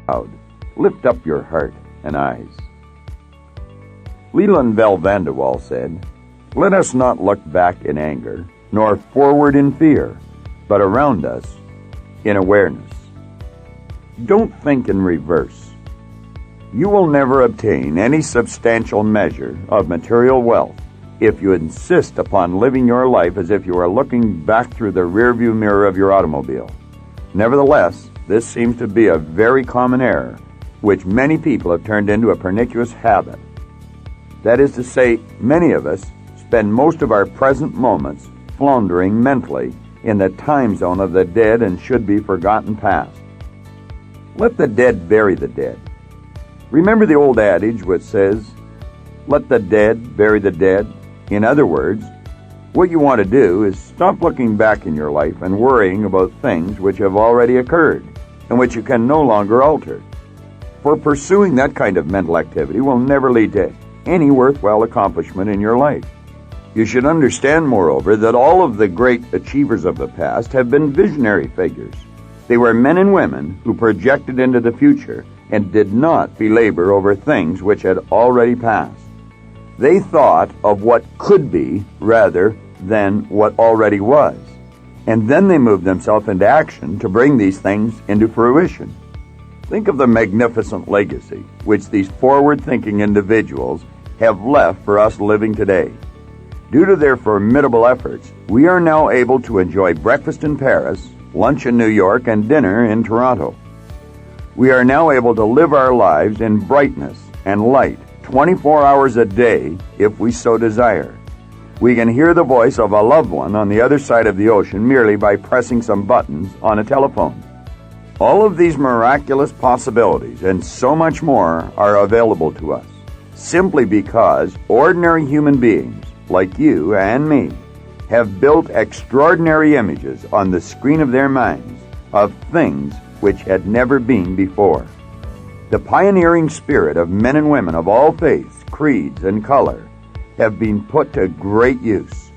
proud. Lift up your heart and eyes. Leland Van de Waal said, "Let us not look back in anger, nor forward in fear, but around us in awareness." Don't think in reverse. You will never obtain any substantial measure of material wealth if you insist upon living your life as if you are looking back through the rearview mirror of your automobile. Nevertheless, this seems to be a very common error, which many people have turned into a pernicious habit. That is to say, many of us spend most of our present moments floundering mentally in the time zone of the dead and should-be-forgotten past. Let the dead bury the dead. Remember the old adage which says, "Let the dead bury the dead"? In other words, what you want to do is stop looking back in your life and worrying about things which have already occurred and which you can no longer alter. For pursuing that kind of mental activity will never lead to any worthwhile accomplishment in your life. You should understand, moreover, that all of the great achievers of the past have been visionary figures. They were men and women who projected into the future and did not belabor over things which had already passed. They thought of what could be rather than what already was, and then they moved themselves into action to bring these things into fruition. Think of the magnificent legacy which these forward-thinking individuals have left for us living today. Due to their formidable efforts, we are now able to enjoy breakfast in Paris, lunch in New York, and dinner in Toronto. We are now able to live our lives in brightness and light 24 hours a day if we so desire. We can hear the voice of a loved one on the other side of the ocean merely by pressing some buttons on a telephone. All of these miraculous possibilities and so much more are available to us simply because ordinary human beings like you and me have built extraordinary images on the screen of their minds of things which had never been before. The pioneering spirit of men and women of all faiths, creeds, and color have been put to great use.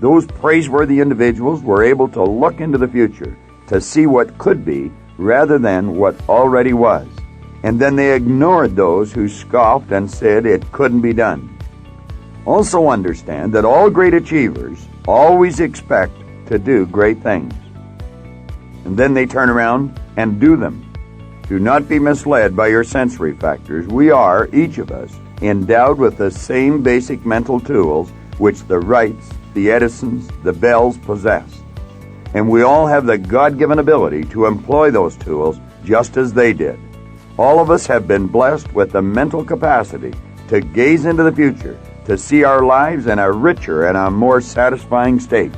Those praiseworthy individuals were able to look into the future to see what could be rather than what already was, and then they ignored those who scoffed and said it couldn't be done. Also understand that all great achievers always expect to do great things, and then they turn around and do them. Do not be misled by your sensory factors. We are, each of us, endowed with the same basic mental tools which the Wrights, the Edisons, the Bells possess. And we all have the God-given ability to employ those tools just as they did. All of us have been blessed with the mental capacity to gaze into the future, to see our lives in a richer and a more satisfying state.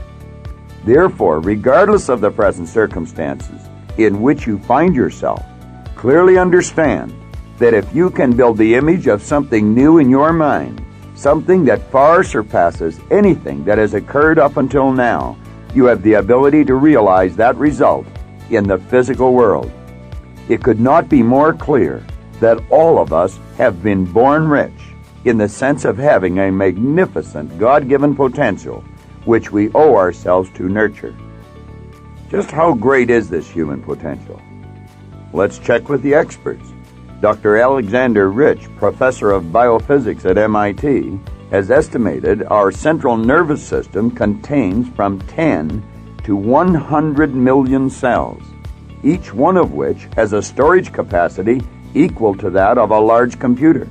Therefore, regardless of the present circumstances in which you find yourself, clearly understand that if you can build the image of something new in your mind, something that far surpasses anything that has occurred up until now, you have the ability to realize that result in the physical world. It could not be more clear that all of us have been born rich in the sense of having a magnificent God-given potential which we owe ourselves to nurture. Just how great is this human potential? Let's check with the experts. Dr. Alexander Rich, professor of biophysics at MIT, has estimated our central nervous system contains from 10 to 100 million cells, each one of which has a storage capacity equal to that of a large computer.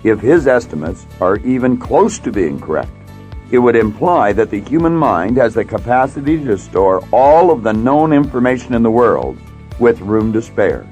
If his estimates are even close to being correct, it would imply that the human mind has the capacity to store all of the known information in the world with room to spare.